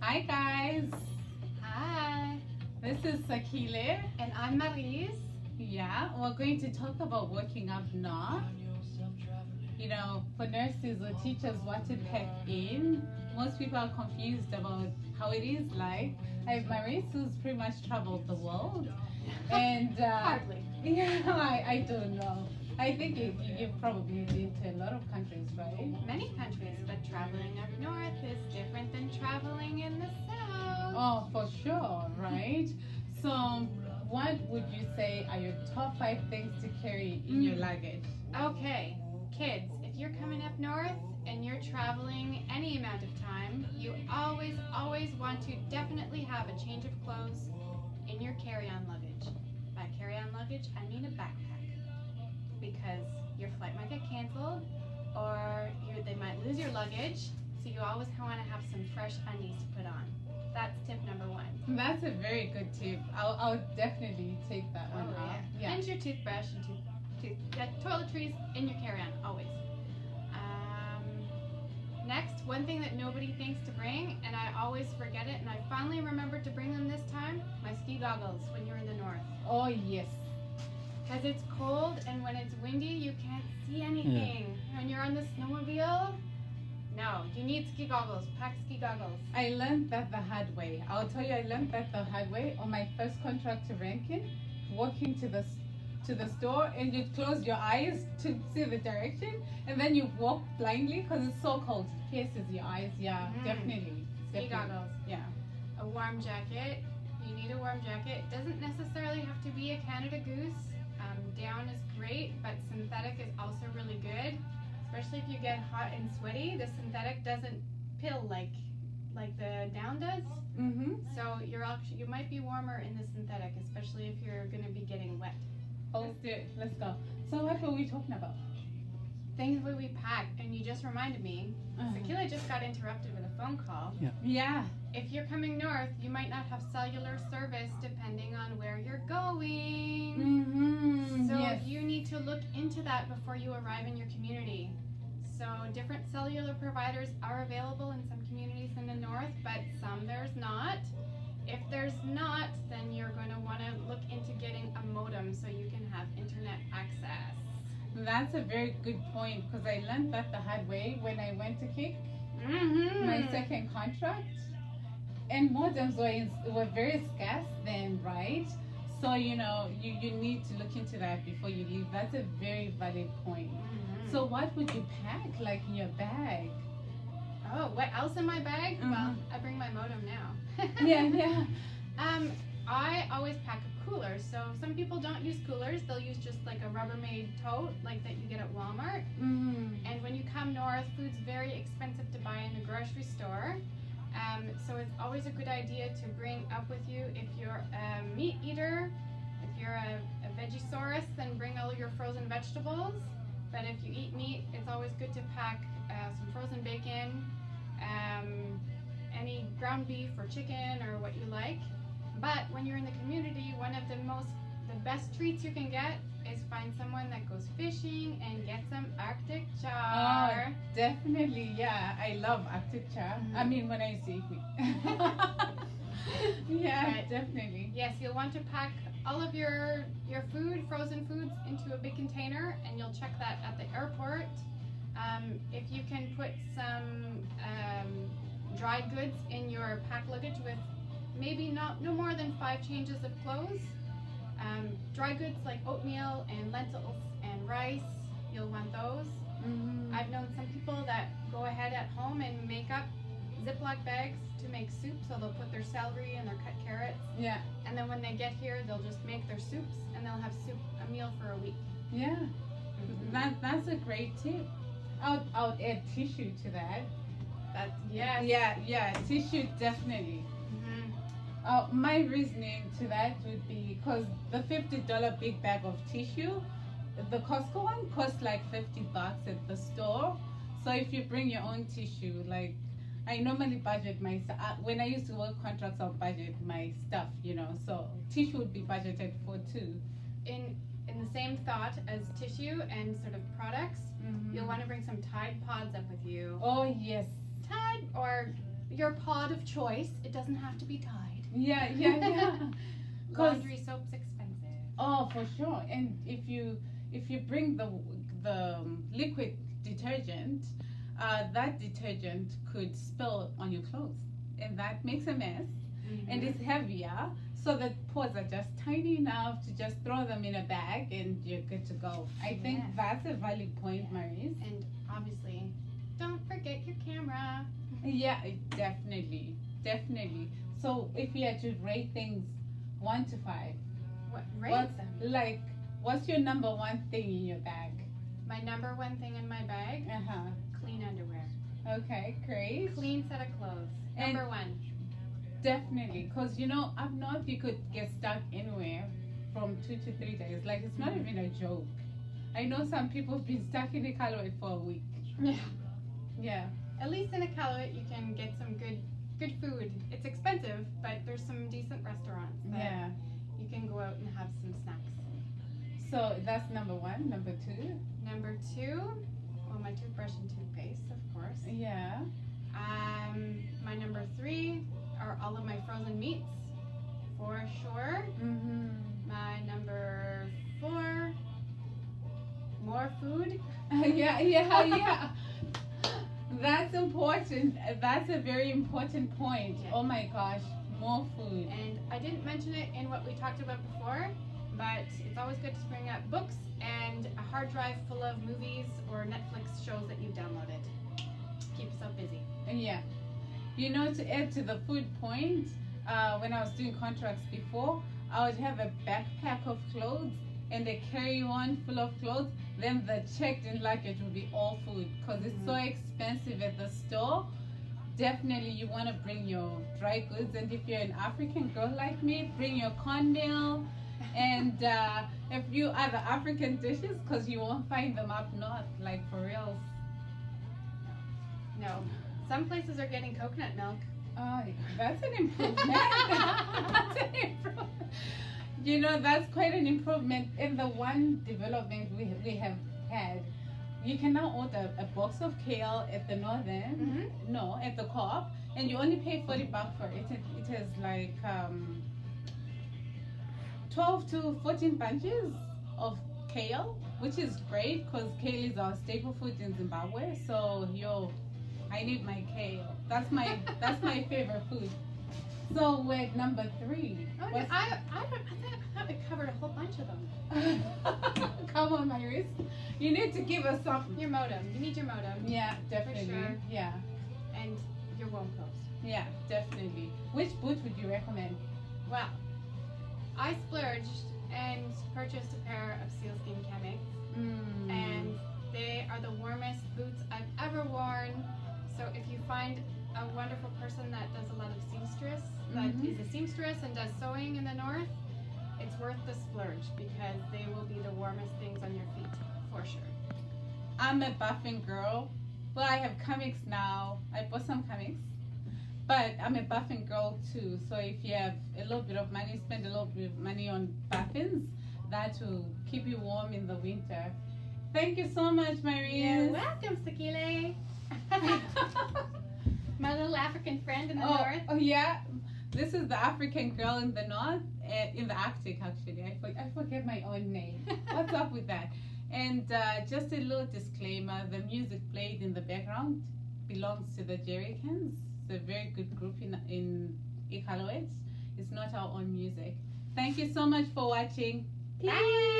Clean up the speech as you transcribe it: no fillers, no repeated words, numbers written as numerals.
Hi guys, Hi, this is Sakile. and I'm Marise. Yeah, we're going to talk about working up north. You know, for nurses or teachers, what to pack in. Most people are confused about how it is like. I have Marise who's pretty much traveled the world. And Hardly. yeah, I don't know. I think you've probably been to a lot of countries, right? Many countries, but traveling up north is different than traveling in the south. Oh, for sure, right? So, what would you say are your top 5 things to carry in your luggage? Okay, kids, if you're coming up north and you're traveling any amount of time, you always want to definitely have a change of clothes in your carry-on luggage. By carry-on luggage, I mean a backpack. Because your flight might get canceled or they might lose your luggage, so you always want to have some fresh undies to put on. That's tip number 1. That's a very good tip. I'll definitely take that one out. Yeah. And your toothbrush and toiletries in your carry-on, always. Next, one thing that nobody thinks to bring, and I always forget it, and I finally remembered to bring them this time, my ski goggles when you're in the north. Oh, yes. Because it's cold and when it's windy, you can't see anything. When you're on the snowmobile, no, you need ski goggles. Pack ski goggles. I learned that the hard way. I'll tell you, I learned that the hard way on my first contract to Rankin, walking to the store, and you close your eyes to see the direction, and then you walk blindly because it's so cold. It pierces your eyes. Yeah, definitely. Ski goggles. Yeah. A warm jacket. You need a warm jacket. It doesn't necessarily have to be a Canada Goose. Down is great, but synthetic is also really good, especially if you get hot and sweaty. The synthetic doesn't pill like the down does. So you might be warmer in the synthetic, especially if you're going to be getting wet. Let's do it. Let's go. So what were we talking about? Things we pack, and you just reminded me. Sakila just got interrupted with a phone call. Yeah. If you're coming north, you might not have cellular service depending on where you're going. So yes. you need to look into that before you arrive in your community. So different cellular providers are available in some communities in the north, but some there's not. If there's not, then you're going to want to look into getting a modem so you can have internet access. That's a very good point because I learned that the hard way when I went to kick my second contract. And modems were very scarce then, right? So, you know, you need to look into that before you leave. That's a very valid point. So what would you pack, like, in your bag? Oh, what else in my bag? Well, I bring my modem now. Yeah. I always pack a cooler. So some people don't use coolers. They'll use just like a Rubbermaid tote like that you get at Walmart. And when you come north, food's very expensive to buy in the grocery store. So it's always a good idea to bring up with you, if you're a meat eater, if you're a vegisaurus, then bring all your frozen vegetables. But if you eat meat, it's always good to pack some frozen bacon, any ground beef or chicken or what you like. But when you're in the community, one of the best treats you can get is find someone that goes fishing and get some Arctic char. Oh, definitely, yeah. I love Arctic char. I mean, when I say yeah, But definitely. yes, you'll want to pack all of your food, frozen foods, into a big container, and you'll check that at the airport. If you can put some dried goods in your pack luggage with maybe no more than 5 changes of clothes. Dry goods like oatmeal and lentils and rice, you'll want those. I've known some people that go ahead at home and make up Ziploc bags to make soup, so they'll put their celery and their cut carrots. Yeah. And then when they get here, they'll just make their soups, and they'll have a meal for a week. Yeah. That's a great tip. I'll add tissue to that. Yeah, tissue definitely. My reasoning to that would be because the $50 big bag of tissue, the Costco one costs like $50 at the store. So if you bring your own tissue, like I normally budget my when I used to work contracts, I'll budget my stuff, you know. So tissue would be budgeted for too. In the same thought as tissue and sort of products, you'll want to bring some Tide Pods up with you. Oh yes. Tide or your pod of choice. It doesn't have to be Tide. Yeah. Laundry soap's expensive. Oh, for sure. And if you bring the liquid detergent, that detergent could spill on your clothes, and that makes a mess. And it's heavier, so the pods are just tiny enough to just throw them in a bag and you're good to go. I think that's a valid point, Maurice. And obviously, don't forget your camera. Yeah, definitely. So if you had to rate things 1 to 5, Rate them. like, what's your number one thing in your bag? My number one thing in my bag, clean underwear. Okay, great. Clean set of clothes. And Number one. definitely, because up north you could get stuck anywhere from 2 to 3 days. Like, it's not even a joke. I know some people have been stuck in Iqaluit for a week. Yeah. At least in Iqaluit you can get some good food. It's expensive, but there's some decent restaurants that you can go out and have some snacks. So that's number one. Number two? Number two, well, my toothbrush and toothpaste, of course. Yeah. My number three are all of my frozen meats, for sure. My number four, more food. Yeah. That's important. That's a very important point. Yeah. Oh my gosh, more food. And I didn't mention it in what we talked about before, but it's always good to bring up books and a hard drive full of movies or Netflix shows that you've downloaded. Keep yourself busy. Yeah. To add to the food point, when I was doing contracts before, I would have a backpack of clothes and a carry-on full of clothes. Then the checked-in luggage would be all food because it's so expensive at the store. Definitely you want to bring your dry goods, and if you're an African girl like me, bring your cornmeal and a few other African dishes because you won't find them up north, like for reals. No. Some places are getting coconut milk. Oh, that's an improvement. That's an improvement. That's quite an improvement. In the one development we have had, you can now order a box of kale at the northern, at the co-op, and you only pay $40 for it. It has like 12 to 14 bunches of kale, which is great because kale is our staple food in Zimbabwe. So I need my kale. That's my favorite food. So we're at number 3. Oh, I thought we covered a whole bunch of them. Come on, Maurice. You need to give us something. Your modem. You need your modem. Yeah, definitely. For sure. Yeah. And your warm clothes. Yeah, definitely. Which boot would you recommend? Well, I splurged and purchased a pair of sealskin Chemics, and they are the warmest boots I've ever worn. So if you find a wonderful person that does a lot of seamstress, that is a seamstress and does sewing in the north, it's worth the splurge because they will be the warmest things on your feet, for sure. I'm a buffing girl. Well, I have comics now. I bought some comics. But I'm a buffing girl too. So if you have a little bit of money, spend a little bit of money on buffins. That will keep you warm in the winter. Thank you so much, Maurice. You're welcome, Sakile. My little African friend in the north. Oh yeah, this is the African girl in the north, in the Arctic actually. I forget my own name. What's up with that? And just a little disclaimer: the music played in the background belongs to the Jerrycans. It's a very good group in Iqaluit. It's not our own music. Thank you so much for watching. Peace. Bye.